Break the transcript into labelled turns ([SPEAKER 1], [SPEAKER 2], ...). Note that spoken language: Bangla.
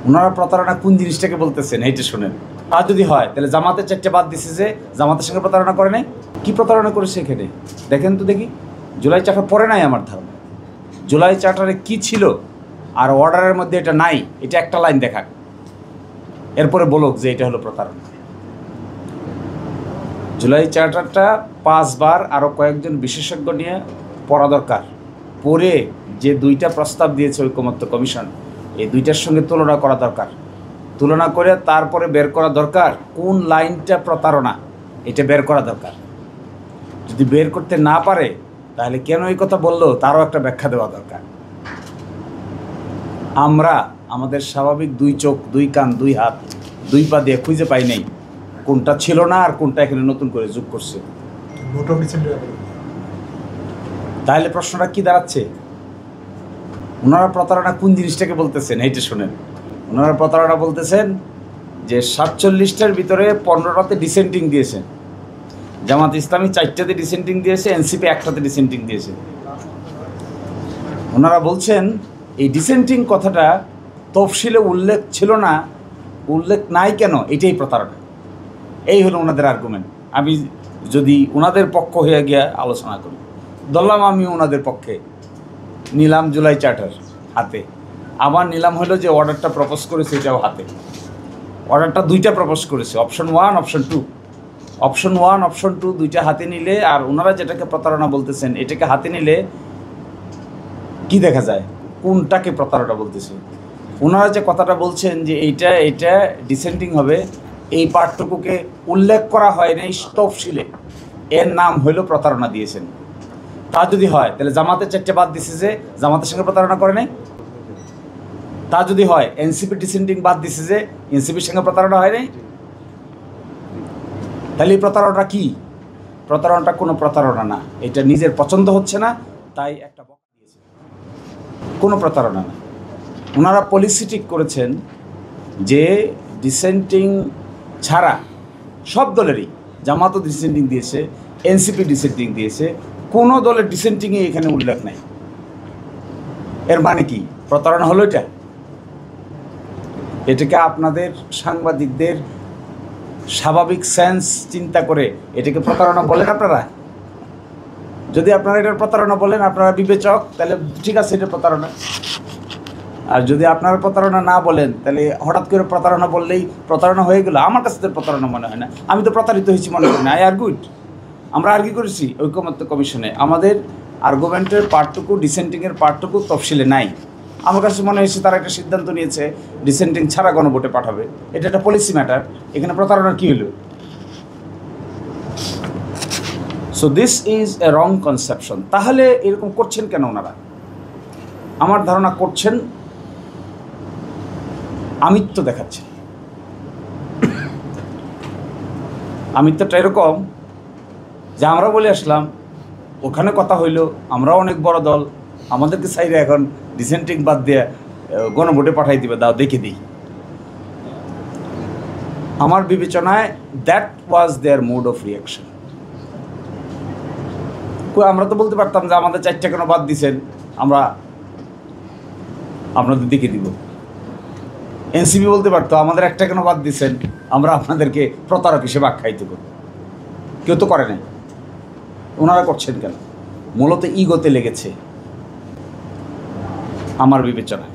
[SPEAKER 1] ওনারা প্রতারণা কোন জিনিসটাকে বলতেছেন এইটা শুনেন। আর যদি হয় তাহলে জামাতের 4টে বাদ দিছে যে জামাতের সঙ্গে প্রতারণা করে নাই। কি প্রতারণা করেছে এখানে দেখেন তো দেখি। জুলাই চার্টার পড়ে নাই আমার ধারণা। জুলাই চার্টারে কি ছিল আর অর্ডারের মধ্যে এটা নাই, এটা একটা লাইন দেখাক, এরপরে বলুক যে এটা হলো প্রতারণা। জুলাই চার্টারটা 5 বার আরও কয়েকজন বিশেষজ্ঞ নিয়ে পড়া দরকার। পড়ে যে 2টা প্রস্তাব দিয়েছে ঐকমত্য কমিশন, এই 2টার সঙ্গে তুলনা করা দরকার। তুলনা করে তারপরে বের করা দরকার কোন লাইনটা প্রতারণা, এটা বের করা দরকার। যদি বের করতে না পারে তাহলে কেন এই কথা বললো তারও একটা ব্যাখ্যা দেওয়া দরকার। আমরা আমাদের স্বাভাবিক 2 চোখ 2 কান 2 হাত 2 পা দিয়ে খুঁজে পাই নাই কোনটা ছিল না আর কোনটা এখানে নতুন করে যোগ করছে। তাহলে প্রশ্নটা কি দাঁড়াচ্ছে? ওনারা প্রতারণা কোন জিনিসটাকে বলতেছেন এইটা শুনেন। ওনারা প্রতারণা বলতেছেন যে 47টার ভিতরে 15টাতে ডিসেন্টিং দিয়েছেন, জামাত ইসলামী 4টাতে ডিসেন্টিং দিয়েছে, এনসিপি 1টাতে ডিসেন্টিং দিয়েছে। ওনারা বলছেন এই ডিসেন্টিং কথাটা তফসিলে উল্লেখ ছিল না, উল্লেখ নাই কেন, এটাই প্রতারণা। এই হলো ওনাদের আর্গুমেন্ট। আমি যদি ওনাদের পক্ষ হয়ে গিয়া আলোচনা করি, ধরলাম আমি ওনাদের পক্ষে, নিলাম জুলাই চার্টার হাতে, আবার নিলাম হলো যে অর্ডারটা প্রপোজ করেছে এটাও হাতে। অর্ডারটা 2টা প্রপোজ করেছে, অপশন 1 অপশন 2। অপশন 1 অপশন 2 2টা হাতে নিলে আর ওনারা যেটাকে প্রতারণা বলতেছেন এটাকে হাতে নিলে কি দেখা যায়, কোনটাকে প্রতারণা বলতেছে? ওনারা যে কথাটা বলছেন যে এইটা ডিসেন্টিং হবে, এই পার্টটুকুকে উল্লেখ করা হয় না তফসিলে, এর নাম হইল প্রতারণা দিয়েছেন। তা যদি হয় তাহলে জামাতের 4টে বাদ দিছে যে জামাতের সঙ্গে প্রতারণা করে নাই। তা যদি হয় এনসিপি ডিসেন্টিং বাদ দিছে যে এনসিপির সঙ্গে প্রতারণা হয় নাই। তাহলে এই প্রতারণাটা কি? প্রতারণাটা কোনো প্রতারণা না, এটা নিজের পছন্দ হচ্ছে না তাই একটা বকা দিয়েছে, কোনো প্রতারণা না। ওনারা পলিসি ঠিক করেছেন যে ডিসেন্টিং ছাড়া সব দলেরই, জামাতও ডিসেন্টিং দিয়েছে, এনসিপি ডিসেন্টিং দিয়েছে, কোনো দলের ডিসেন্টিংয়ে এখানে উল্লেখ নাই। এর মানে কি? প্রতারণা হলো এটা? এটাকে আপনাদের সাংবাদিকদের স্বাভাবিক সেন্স চিন্তা করে এটাকে প্রতারণা বলেন আপনারা? যদি আপনারা এটার প্রতারণা বলেন, আপনারা বিবেচক, তাহলে ঠিক আছে, এটা প্রতারণা। আর যদি আপনারা প্রতারণা না বলেন তাহলে হঠাৎ করে প্রতারণা বললেই প্রতারণা হয়ে গেল। আমার কাছে তো প্রতারণা মনে হয় না, আমি তো প্রতারিত হয়েছি মনে করি না। আই আর্গুড, আমরা আর্গি করেছি ঐকমত্য কমিশনে, আমাদের আর্গুমেন্টের পার্টটুকু, ডিসেন্টিংয়ের পার্টটুকু তফসিলে নাই। আমার কাছে মনে হয়েছে তারা একটা সিদ্ধান্ত নিয়েছে ডিসেন্টিং ছাড়া গণভোটে পাঠাবে, এটা একটা পলিসি ম্যাটার। এখানে প্রতারণার কী হলো? So this is a wrong conception. তাহলে এরকম করছেন কেন ওনারা? আমার ধারণা করছেন আমিত্ব দেখাচ্ছে। আমিত্বটা এরকম যে আমরা বলে আসলাম, ওখানে কথা হইল, আমরাও অনেক বড় দল, আমাদেরকে সাইডে এখন ডিসেন্টিং বাদ দিয়ে গণভোটে পাঠাই দিবে, দাও দেখে দিই। আমার বিবেচনায় that was their mode of reaction. আমরা তো বলতে পারতাম যে আমাদের 4টে কেন বাদ দিছেন, আমরা আপনাদের দেখে দিব। এনসিপি বলতে পারতো আমাদের 1টা কেন বাদ দিচ্ছেন, আমরা আপনাদেরকে প্রতারক হিসেবে আখ্যায়িত করব। কেউ তো করে নাই। ওনারা করছেন কেন? মূলত ইগোতে লেগেছে আমার বিবেচনায়।